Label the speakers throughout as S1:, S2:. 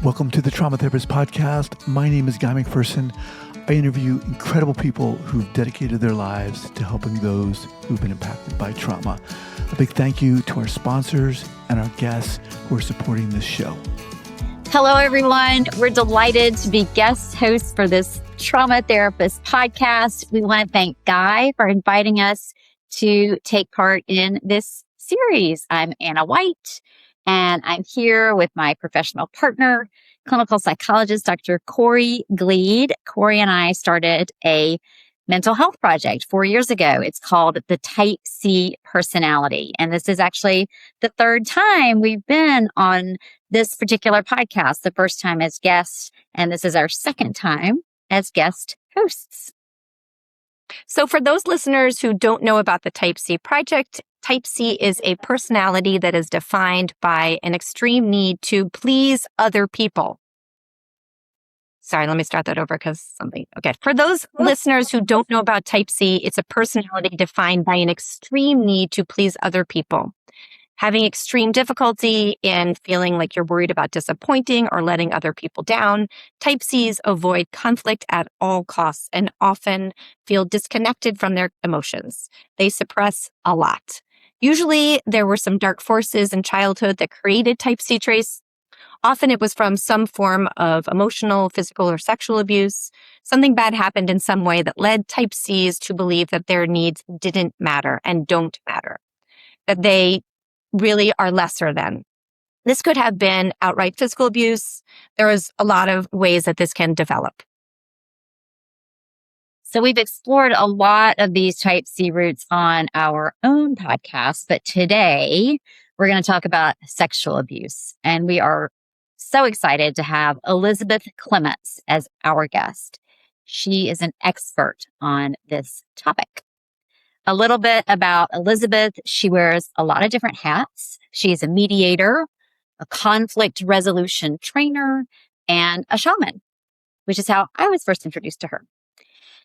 S1: Welcome to the Trauma Therapist Podcast. My name is Guy McPherson. I interview incredible people who've dedicated their lives to helping those who've been impacted by trauma. A big thank you to our sponsors and our guests who are supporting this show.
S2: Hello, everyone. We're delighted to be guest hosts for this Trauma Therapist Podcast. We want to thank Guy for inviting us to take part in this series. I'm Anna White, and I'm here with my professional partner, clinical psychologist, Dr. Corey Glied. Corey and I started a mental health project 4 years ago. It's called the Type C Personality. And this is actually the third time we've been on this particular podcast. The first time as guests, and this is our second time as guest hosts.
S3: So for those listeners who don't know about the Type C project, Type C is a personality that is defined by an extreme need to please other people. Sorry, let me start that over because something. Okay. For those listeners who don't know about Type C, it's a personality defined by an extreme need to please other people. Having extreme difficulty in feeling like you're worried about disappointing or letting other people down, Type Cs avoid conflict at all costs and often feel disconnected from their emotions. They suppress a lot. Usually, there were some dark forces in childhood that created Type C traits. Often it was from some form of emotional, physical, or sexual abuse. Something bad happened in some way that led Type Cs to believe that their needs didn't matter and don't matter, that they really are lesser than. This could have been outright physical abuse. There is a lot of ways that this can develop.
S2: So we've explored a lot of these Type C roots on our own podcast, but today we're going to talk about sexual abuse. And we are so excited to have Elizabeth Clemants as our guest. She is an expert on this topic. A little bit about Elizabeth. She wears a lot of different hats. She is a mediator, a conflict resolution trainer, and a shaman, which is how I was first introduced to her.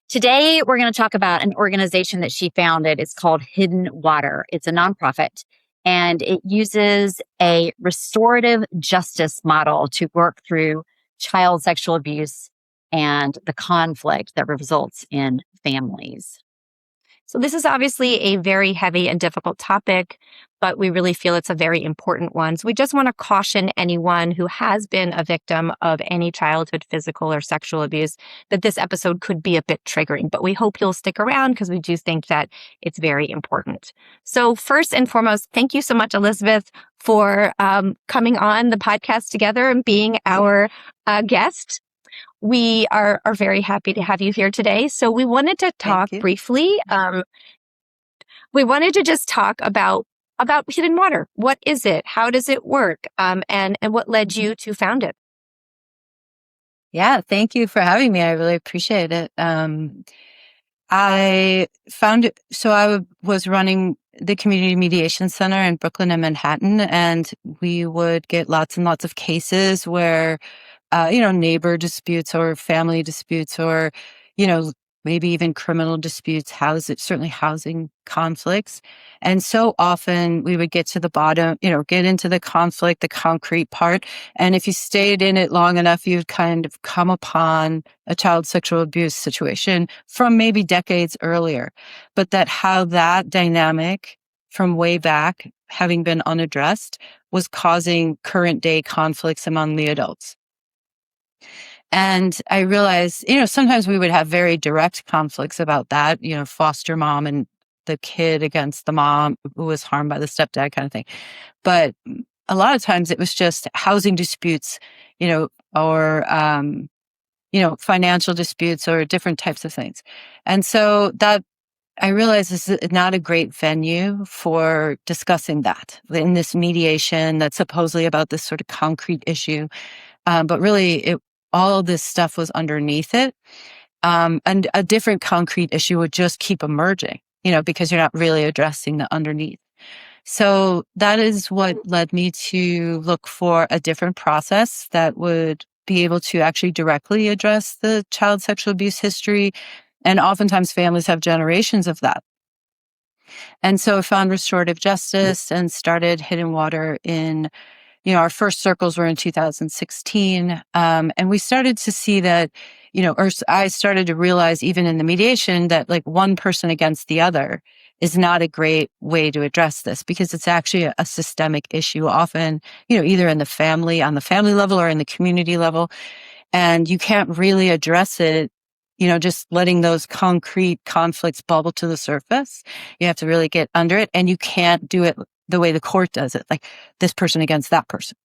S2: Today, we're going to talk about an organization that she founded. It's called Hidden Water. It's a nonprofit, and it uses a restorative justice model to work through child sexual abuse and the conflict that results in families.
S3: So this is obviously a very heavy and difficult topic, but we really feel it's a very important one. So we just want to caution anyone who has been a victim of any childhood physical or sexual abuse that this episode could be a bit triggering, but we hope you'll stick around because we do think that it's very important. So first and foremost, thank you so much, Elizabeth, for coming on the podcast together and being our guest. We are very happy to have you here today. So we wanted to talk briefly. We wanted to just talk about Hidden Water. What is it? How does it work? And what led you to found it?
S4: Yeah, thank you for having me. I really appreciate it. I found it. So I was running the Community Mediation Center in Brooklyn and Manhattan, and we would get lots and lots of cases where neighbor disputes or family disputes or, maybe even criminal disputes, certainly housing conflicts. And so often we would get to the bottom, get into the conflict, the concrete part. And if you stayed in it long enough, you'd kind of come upon a child sexual abuse situation from maybe decades earlier. But how that dynamic from way back, having been unaddressed, was causing current day conflicts among the adults. And I realized, sometimes we would have very direct conflicts about that, foster mom and the kid against the mom who was harmed by the stepdad kind of thing. But a lot of times it was just housing disputes, or, financial disputes or different types of things. And so that I realized this is not a great venue for discussing that in this mediation that's supposedly about this sort of concrete issue. But really, all of this stuff was underneath it. And a different concrete issue would just keep emerging, because you're not really addressing the underneath. So that is what led me to look for a different process that would be able to actually directly address the child sexual abuse history. And oftentimes families have generations of that. And so I found restorative justice and started Hidden Water in our first circles were in 2016. And we started to see that, or I started to realize even in the mediation that like one person against the other is not a great way to address this, because it's actually a systemic issue, often, either in the family, on the family level, or in the community level. And you can't really address it, just letting those concrete conflicts bubble to the surface. You have to really get under it, and you can't do it the way the court does it, like this person against that person,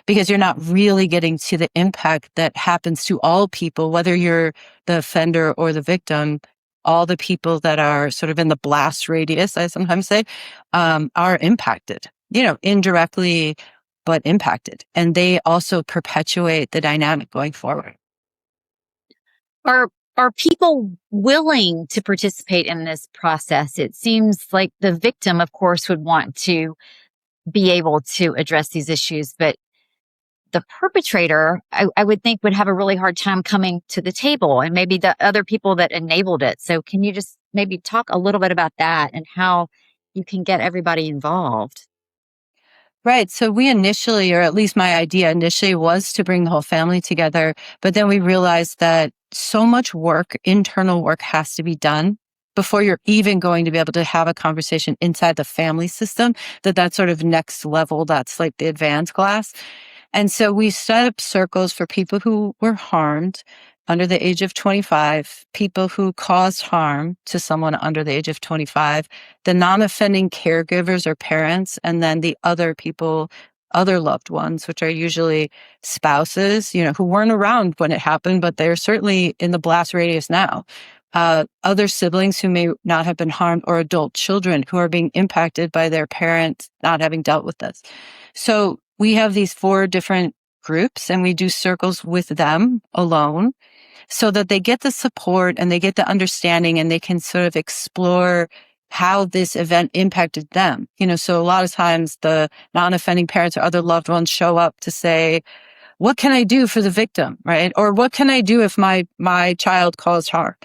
S4: because you're not really getting to the impact that happens to all people, whether you're the offender or the victim. All the people that are sort of in the blast radius, I sometimes say, are impacted, indirectly, but impacted. And they also perpetuate the dynamic going forward.
S2: Are people willing to participate in this process? It seems like the victim, of course, would want to be able to address these issues, but the perpetrator, I would think, would have a really hard time coming to the table, and maybe the other people that enabled it. So can you just maybe talk a little bit about that and how you can get everybody involved?
S4: Right. So we initially, or at least my idea initially, was to bring the whole family together. But then we realized that so much work, internal work, has to be done before you're even going to be able to have a conversation inside the family system, that's sort of next level. That's like the advanced class. And so we set up circles for people who were harmed under the age of 25, people who caused harm to someone under the age of 25, the non-offending caregivers or parents, and then the other people, other loved ones, which are usually spouses, who weren't around when it happened, but they're certainly in the blast radius now. Other siblings who may not have been harmed, or adult children who are being impacted by their parents not having dealt with this. So we have these 4 different groups, and we do circles with them alone so that they get the support and they get the understanding, and they can sort of explore how this event impacted them. So a lot of times the non-offending parents or other loved ones show up to say, what can I do for the victim, right? Or what can I do if my child caused harm?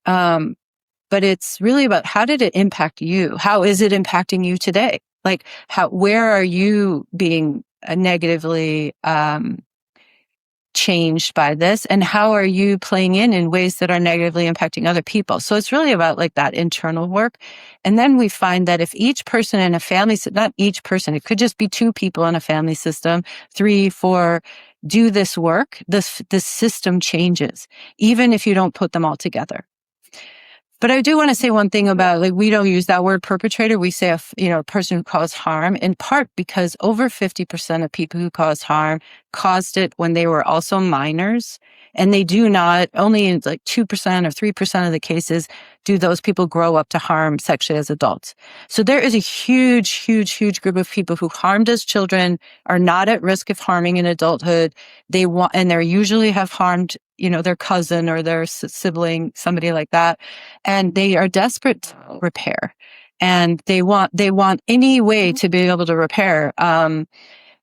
S4: But it's really about, how did it impact you? How is it impacting you today? Like, where are you being negatively changed by this, and how are you playing in ways that are negatively impacting other people? So it's really about like that internal work. And then we find that if each person in a family, not each person, it could just be 2 people in a family system, 3, 4, do this work, this system changes, even if you don't put them all together. But I do want to say one thing about, like, we don't use that word perpetrator. We say a person who caused harm, in part because over 50% of people who cause harm caused it when they were also minors. And they do not, only in like 2% or 3% of the cases do those people grow up to harm sexually as adults. So there is a huge, huge, huge group of people who harmed as children, are not at risk of harming in adulthood. And they usually have harmed, their cousin or their sibling, somebody like that. And they are desperate to repair. And they want any way to be able to repair. And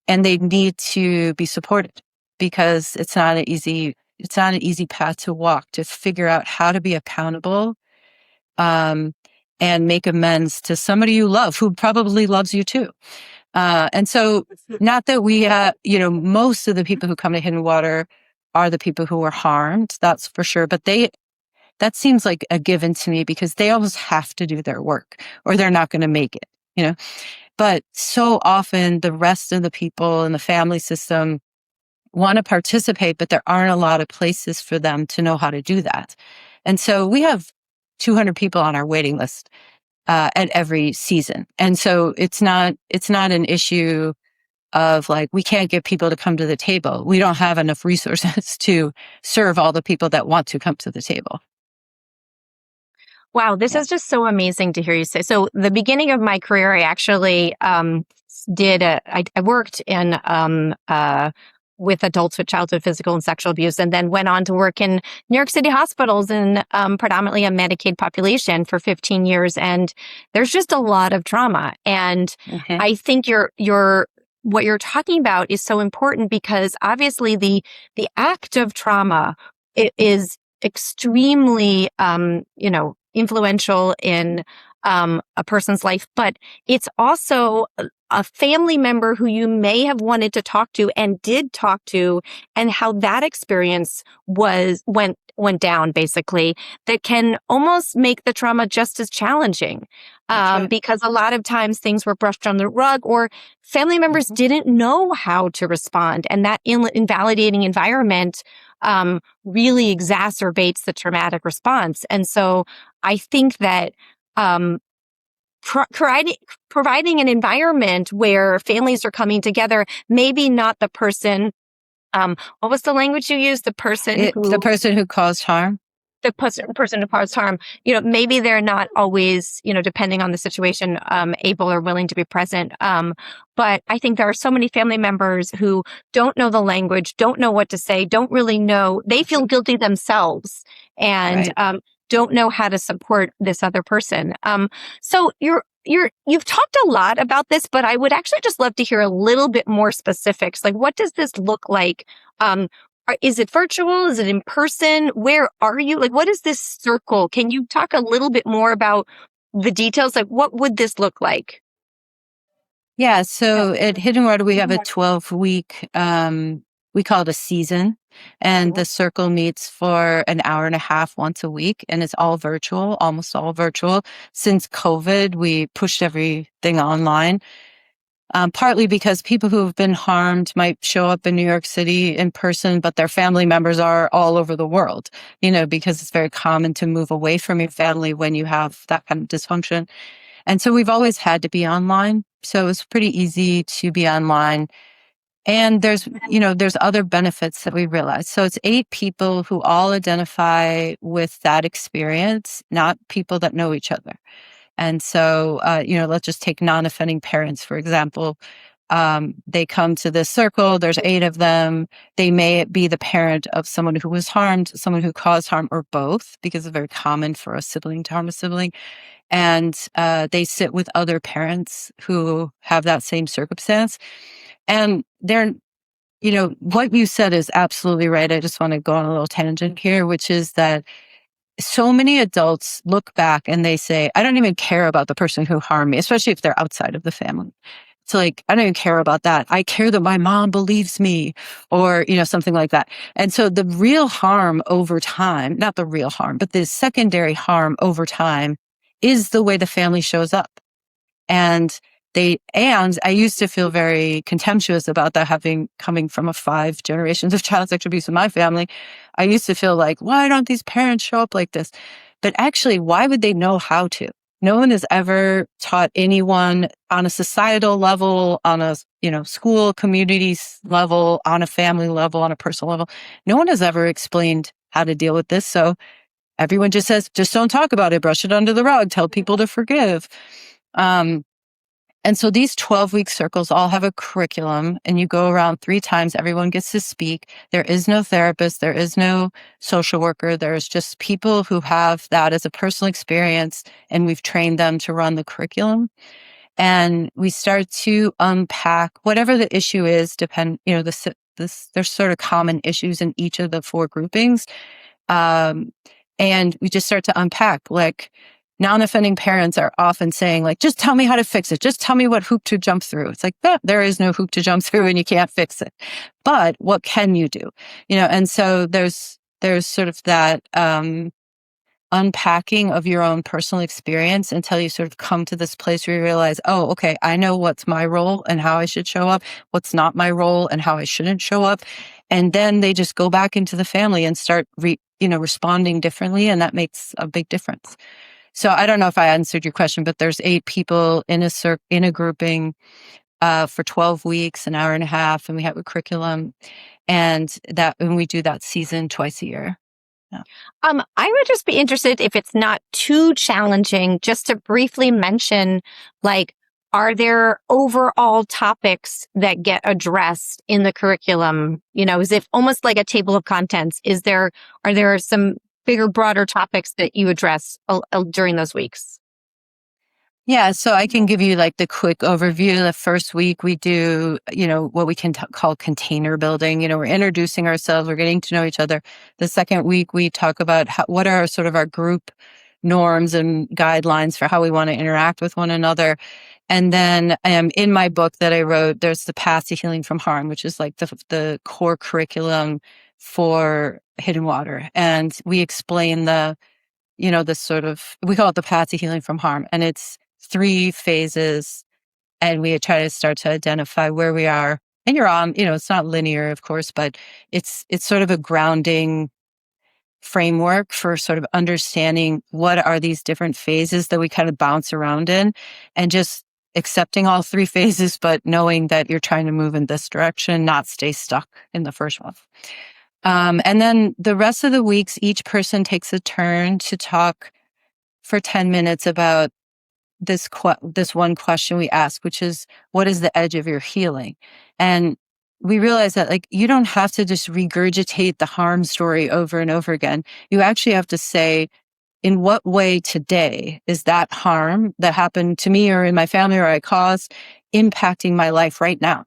S4: they need to be supported, because it's not an easy path to walk, to figure out how to be accountable, and make amends to somebody you love, who probably loves you too. And so, not that we, most of the people who come to Hidden Water are the people who were harmed, that's for sure. But that seems like a given to me, because they almost have to do their work or they're not going to make it, But so often the rest of the people in the family system want to participate, but there aren't a lot of places for them to know how to do that. And so we have 200 people on our waiting list at every season. And so it's not an issue of like, we can't get people to come to the table. We don't have enough resources to serve all the people that want to come to the table.
S3: Wow, this is just so amazing to hear you say. So the beginning of my career, I actually I worked in with adults with childhood physical and sexual abuse, and then went on to work in New York City hospitals in predominantly a Medicaid population for 15 years. And there's just a lot of trauma. And I think what you're talking about is so important, because obviously the act of trauma is extremely, influential in a person's life, but it's also a family member who you may have wanted to talk to and did talk to, and how that experience went down, basically, that can almost make the trauma just as challenging.
S4: Right.
S3: Because a lot of times things were brushed under the rug, or family members didn't know how to respond. And that invalidating environment really exacerbates the traumatic response. And so I think that providing an environment where families are coming together, maybe not the person, what was the language you used? The person
S4: who caused harm.
S3: The person who caused harm, maybe they're not always, depending on the situation, able or willing to be present. But I think there are so many family members who don't know the language, don't know what to say, don't really know. They feel guilty themselves and don't know how to support this other person. So you've talked a lot about this, but I would actually just love to hear a little bit more specifics. Like, what does this look like? Is it virtual? Is it in person? Where are you? Like, what is this circle? Can you talk a little bit more about the details? Like, what would this look like?
S4: Yeah. So at Hidden Water, we have a 12-week, we call it a season. And the circle meets for an hour and a half once a week. And it's all virtual, almost all virtual. Since COVID, we pushed everything online. Partly because people who have been harmed might show up in New York City in person, but their family members are all over the world, because it's very common to move away from your family when you have that kind of dysfunction. And so we've always had to be online. So it's pretty easy to be online. And there's other benefits that we realize. So it's 8 people who all identify with that experience, not people that know each other. And so, let's just take non-offending parents, for example. They come to this circle. There's 8 of them. They may be the parent of someone who was harmed, someone who caused harm, or both, because it's very common for a sibling to harm a sibling. And they sit with other parents who have that same circumstance. And they're, what you said is absolutely right. I just want to go on a little tangent here, which is that so many adults look back and they say, I don't even care about the person who harmed me, especially if they're outside of the family. It's like, I don't even care about that. I care that my mom believes me, or, something like that. And so the real harm over time, not the real harm, but the secondary harm over time is the way the family shows up. And I used to feel very contemptuous about that, coming from 5 generations of child sexual abuse in my family. I used to feel like, why don't these parents show up like this? But actually, why would they know how to? No one has ever taught anyone on a societal level, on a, school, community level, on a family level, on a personal level. No one has ever explained how to deal with this. So everyone just says, just don't talk about it, brush it under the rug, tell people to forgive. And so these 12-week circles all have a curriculum, and you go around 3 times. Everyone gets to speak. There is no therapist. There is no social worker. There's just people who have that as a personal experience, and we've trained them to run the curriculum. And we start to unpack whatever the issue is. There's sort of common issues in each of the 4 groupings. And we just start to unpack, like, non-offending parents are often saying, like, just tell me how to fix it. Just tell me what hoop to jump through. It's like, there is no hoop to jump through and you can't fix it. But what can you do? And so there's sort of that unpacking of your own personal experience until you sort of come to this place where you realize, oh, okay, I know what's my role and how I should show up, what's not my role and how I shouldn't show up. And then they just go back into the family and start responding differently. And that makes a big difference. So I don't know if I answered your question, but there's 8 people in a grouping for 12 weeks, an hour and a half, and we have a curriculum, and we do that season twice a year. Yeah.
S3: I would just be interested, if it's not too challenging, just to briefly mention, like, are there overall topics that get addressed in the curriculum? Is it almost like a table of contents? Are there some bigger, broader topics that you address during those weeks?
S4: Yeah, so I can give you like the quick overview. The first week we do, what we can call container building. We're introducing ourselves, we're getting to know each other. The second week we talk about what are sort of our group norms and guidelines for how we want to interact with one another. And then in my book that I wrote, there's the Path to Healing from Harm, which is like the core curriculum for Hidden Water. And we explain the sort of, we call it the Path to Healing from Harm. And it's 3 phases. And we try to start to identify where we are. And you're on, it's not linear, of course, but it's sort of a grounding framework for sort of understanding what are these different phases that we kind of bounce around in, and just accepting all 3 phases, but knowing that you're trying to move in this direction, not stay stuck in the first one. And then the rest of the weeks, each person takes a turn to talk for 10 minutes about this one question we ask, which is, what is the edge of your healing? And we realize that like, you don't have to just regurgitate the harm story over and over again. You actually have to say, in what way today is that harm that happened to me or in my family or I caused impacting my life right now?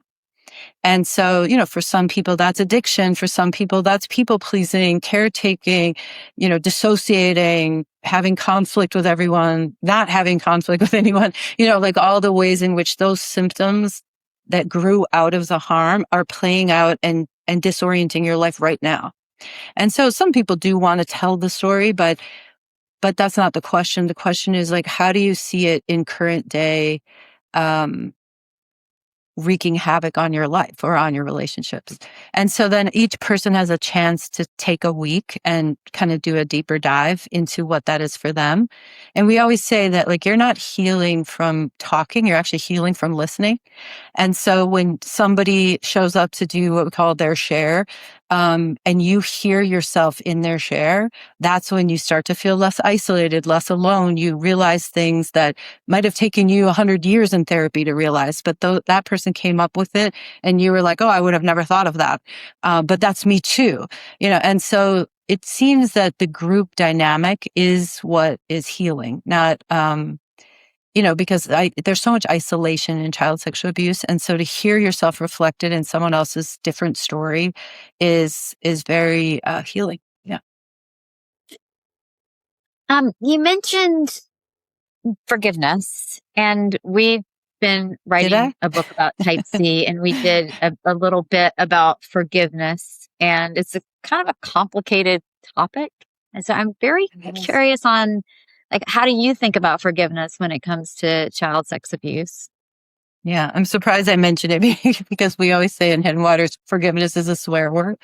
S4: And so, for some people that's addiction. For some people that's people pleasing, caretaking, dissociating, having conflict with everyone, not having conflict with anyone, like all the ways in which those symptoms that grew out of the harm are playing out and disorienting your life right now. And so some people do want to tell the story, but that's not the question. The question is like, how do you see it in current day, wreaking havoc on your life or on your relationships? And so then each person has a chance to take a week and kind of do a deeper dive into what that is for them. And we always say that like, you're not healing from talking, you're actually healing from listening. And so when somebody shows up to do what we call their share, and you hear yourself in their share, that's when you start to feel less isolated, less alone. You realize things that might have taken you 100 years in therapy to realize, but that person came up with it and you were like, oh, I would have never thought of that. But that's me too, and so it seems that the group dynamic is what is healing, not, because there's so much isolation in child sexual abuse. And so to hear yourself reflected in someone else's different story is very healing. Yeah.
S2: You mentioned forgiveness, and we've been writing a book about type C, and we did a little bit about forgiveness, and it's a kind of a complicated topic. And so I'm very curious on, like, how do you think about forgiveness when it comes to child sex abuse?
S4: Yeah, I'm surprised I mentioned it because we always say in Hidden Waters, forgiveness is a swear word.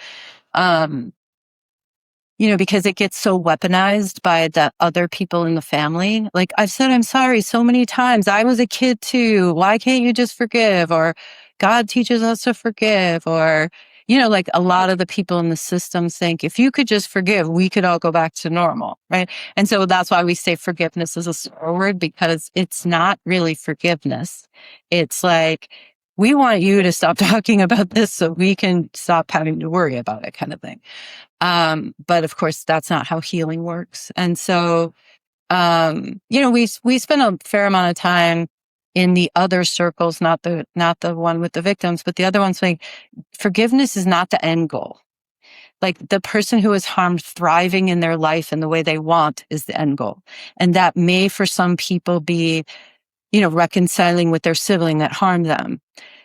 S4: Because it gets so weaponized by the other people in the family. Like, I've said I'm sorry so many times. I was a kid too. Why can't you just forgive? Or God teaches us to forgive. Or, like a lot of the people in the system think if you could just forgive, we could all go back to normal, right? And so that's why we say forgiveness is a swear word, because it's not really forgiveness. It's like, we want you to stop talking about this so we can stop having to worry about it, kind of thing. But of course, that's not how healing works. And so, we spend a fair amount of time in the other circles, not the one with the victims, but the other ones saying forgiveness is not the end goal. Like, the person who is harmed thriving in their life in the way they want is the end goal. And that may, for some people, be, reconciling with their sibling that harmed them.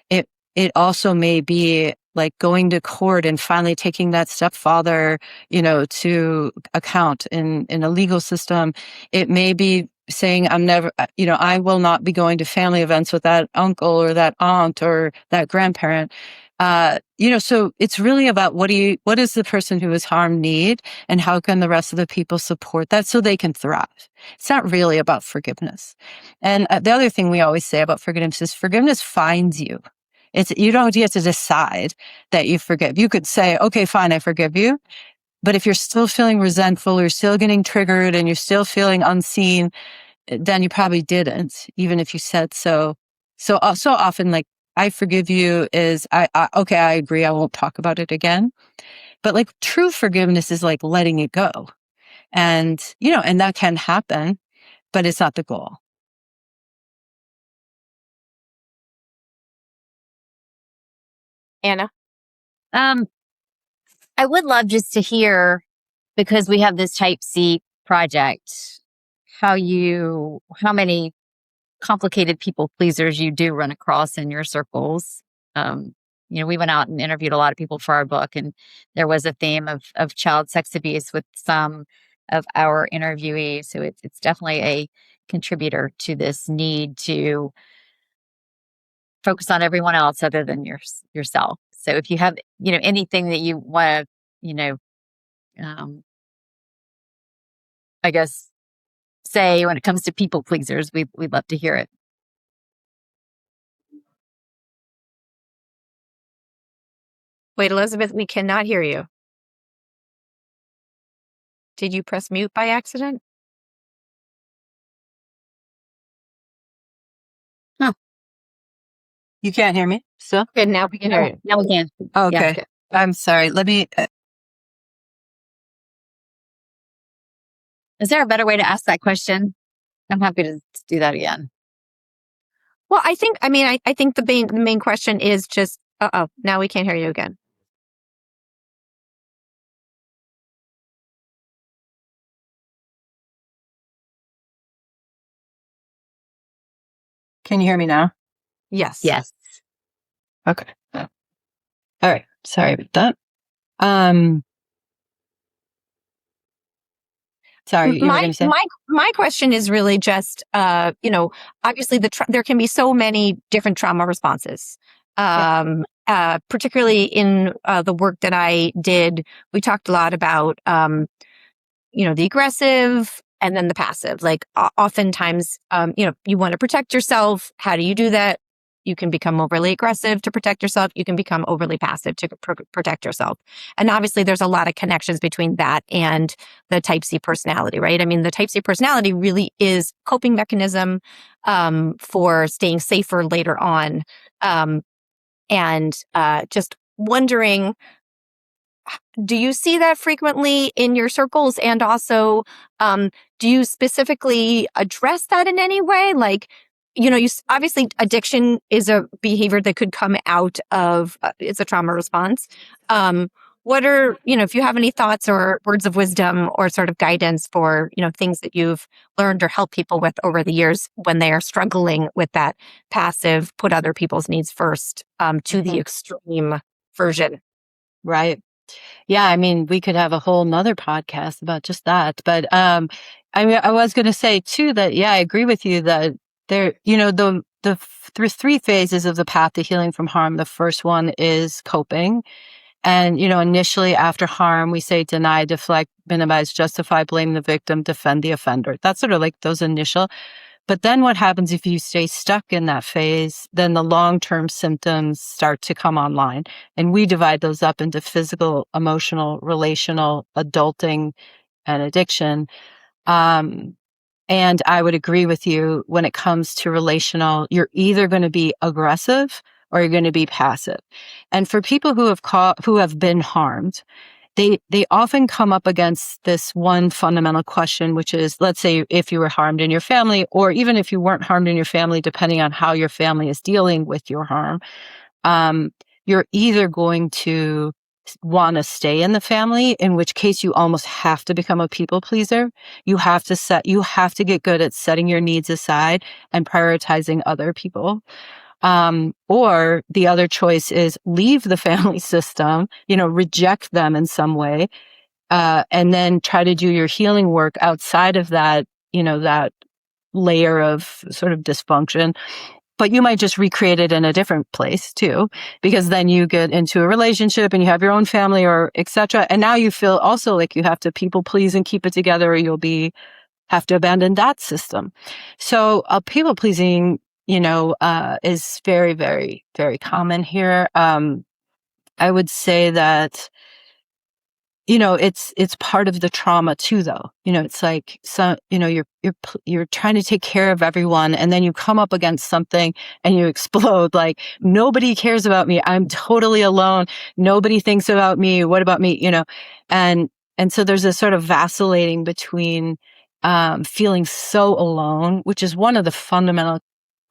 S4: It also may be like going to court and finally taking that stepfather, to account in a legal system. It may be saying, I will not be going to family events with that uncle or that aunt or that grandparent. So it's really about what does the person who is harmed need, and how can the rest of the people support that so they can thrive? It's not really about forgiveness. And the other thing we always say about forgiveness is forgiveness finds you. You don't get to decide that you forgive. You could say, okay, fine, I forgive you. But if you're still feeling resentful, you're still getting triggered, and you're still feeling unseen, then you probably didn't, even if you said so. So often, like, I forgive you is, okay, I agree, I won't talk about it again. But like, true forgiveness is like letting it go. And, and that can happen, but it's not the goal.
S3: Anna?
S2: I would love just to hear, because we have this type C project, how many complicated people pleasers you do run across in your circles. We went out and interviewed a lot of people for our book, and there was a theme of child sex abuse with some of our interviewees. So it's definitely a contributor to this need to focus on everyone else other than yourself. So if you have, anything that you want to, I guess, say when it comes to people pleasers, we'd love to hear it.
S3: Wait, Elizabeth, we cannot hear you. Did you press mute by accident?
S2: Huh.
S4: You can't hear me still?
S3: Good, now we can hear you.
S2: Now we can.
S4: Okay.
S2: Yeah.
S4: I'm sorry. Let me.
S2: Is there a better way to ask that question? I'm happy to do that again.
S3: Well, I think the main question is just, now we can't hear you again.
S4: Can you hear me now?
S3: Yes.
S2: Yes.
S4: Okay. All right. Sorry about that. Sorry, you were going to say?
S3: My question is really just, obviously there can be so many different trauma responses. Particularly in the work that I did, we talked a lot about, the aggressive and then the passive. Like oftentimes, you want to protect yourself. How do you do that? You can become overly aggressive to protect yourself. You can become overly passive to protect yourself. And obviously, there's a lot of connections between that and the type C personality, right? I mean, the type C personality really is a coping mechanism for staying safer later on. And just wondering, do you see that frequently in your circles? And also, do you specifically address that in any way? Like, obviously addiction is a behavior that could come out of, it's a trauma response. What are, if you have any thoughts or words of wisdom or sort of guidance for, things that you've learned or helped people with over the years when they are struggling with that passive, put other people's needs first, to the extreme version.
S4: Right. Yeah. I mean, we could have a whole nother podcast about just that. But, I was going to say too that, yeah, I agree with you that there, the three phases of the path to healing from harm. The first one is coping. And, initially after harm, we say deny, deflect, minimize, justify, blame the victim, defend the offender. That's sort of like those initial. But then what happens if you stay stuck in that phase, then the long-term symptoms start to come online. And we divide those up into physical, emotional, relational, adulting, and addiction. And I would agree with you when it comes to relational, you're either going to be aggressive or you're going to be passive. And for people who have been harmed, they often come up against this one fundamental question, which is, let's say if you were harmed in your family, or even if you weren't harmed in your family, depending on how your family is dealing with your harm, you're either going to want to stay in the family, in which case you almost have to become a people pleaser. You have to get good at setting your needs aside and prioritizing other people. Or the other choice is leave the family system, reject them in some way, and then try to do your healing work outside of that, that layer of sort of dysfunction. But you might just recreate it in a different place too, because then you get into a relationship and you have your own family or etc. And now you feel also like you have to people please and keep it together, or you'll have to abandon that system. So people pleasing, is very, very, very common here. I would say that, it's part of the trauma too, though. It's like, you're trying to take care of everyone, and then you come up against something and you explode. Like, nobody cares about me. I'm totally alone. Nobody thinks about me. What about me? And so there's a sort of vacillating between, feeling so alone, which is one of the fundamental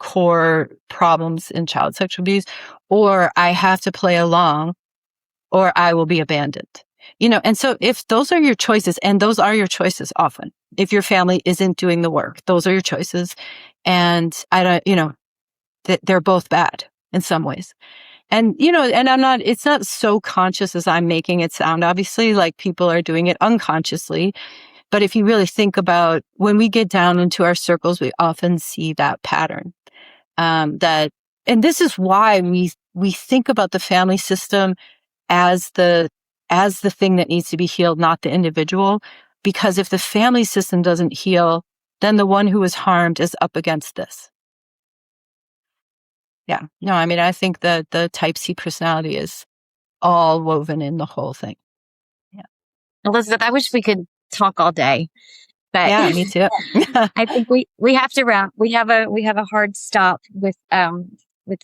S4: core problems in child sexual abuse, or I have to play along or I will be abandoned. And so if those are your choices, and those are your choices often, if your family isn't doing the work, those are your choices. And I don't, that they're both bad in some ways. And, and it's not so conscious as I'm making it sound. Obviously, like people are doing it unconsciously. But if you really think about when we get down into our circles, we often see that pattern. And this is why we think about the family system as the thing that needs to be healed, not the individual. Because if the family system doesn't heal, then the one who was harmed is up against this. Yeah. No, I mean, I think that the type C personality is all woven in the whole thing. Yeah.
S2: Elizabeth, I wish we could talk all day, but
S4: yeah, me too.
S2: I think we have to wrap. We have a hard stop with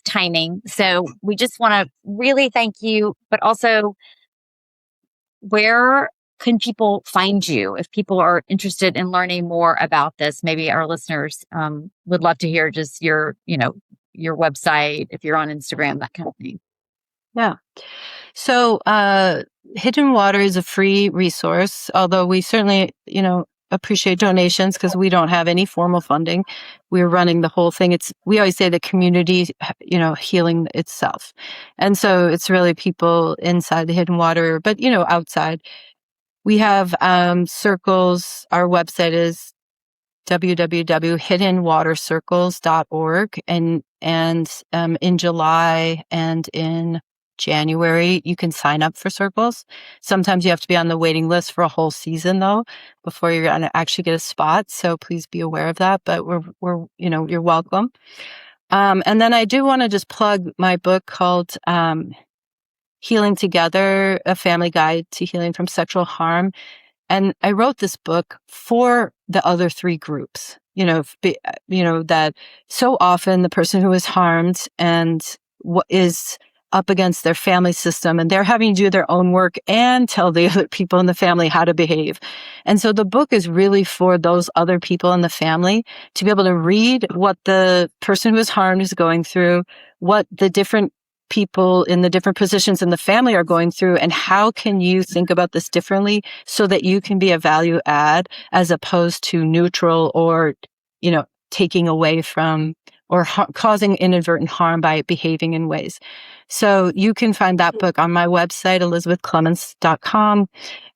S2: timing. So we just want to really thank you, but also where can people find you if people are interested in learning more about this? Maybe our listeners would love to hear just your website, if you're on Instagram, that kind of thing.
S4: Yeah. So Hidden Water is a free resource, although we certainly, appreciate donations because we don't have any formal funding. We're running the whole thing. We always say the community, healing itself. And so it's really people inside the Hidden Water, but, outside. We have circles. Our website is www.hiddenwatercircles.org. And in July and in January, you can sign up for circles. Sometimes you have to be on the waiting list for a whole season, though, before you're going to actually get a spot. So please be aware of that. But you're welcome. And then I do want to just plug my book called Healing Together, A Family Guide to Healing from Sexual Harm. And I wrote this book for the other three groups, that so often the person who is harmed and is up against their family system, and they're having to do their own work and tell the other people in the family how to behave. And so the book is really for those other people in the family to be able to read what the person who is harmed is going through, what the different people in the different positions in the family are going through, and how can you think about this differently so that you can be a value add as opposed to neutral or, taking away from or causing inadvertent harm by behaving in ways. So you can find that book on my website, elizabethclements.com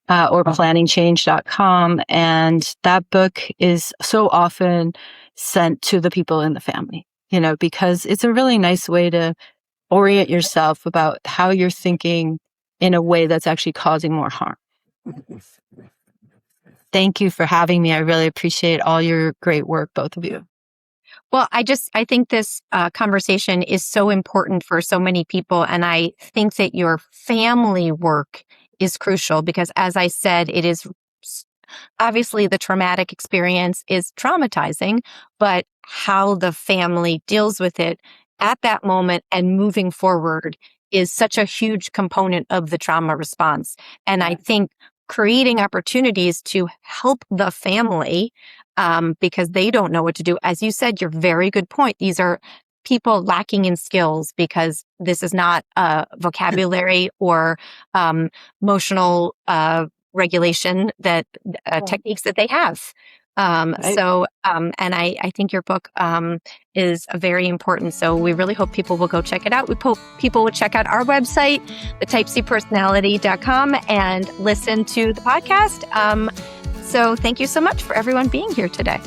S4: or planningchange.com. And that book is so often sent to the people in the family, because it's a really nice way to orient yourself about how you're thinking in a way that's actually causing more harm. Thank you for having me. I really appreciate all your great work, both of you.
S3: Well, I think this conversation is so important for so many people. And I think that your family work is crucial because, as I said, it is obviously the traumatic experience is traumatizing, but how the family deals with it at that moment and moving forward is such a huge component of the trauma response. And I think creating opportunities to help the family because they don't know what to do. As you said, your very good point. These are people lacking in skills because this is not vocabulary or emotional regulation that techniques that they have. And I think your book is very important. So we really hope people will go check it out. We hope people will check out our website, thetypecpersonality.com, and listen to the podcast. So thank you so much for everyone being here today.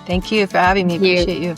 S4: Thank you for having me. Appreciate you.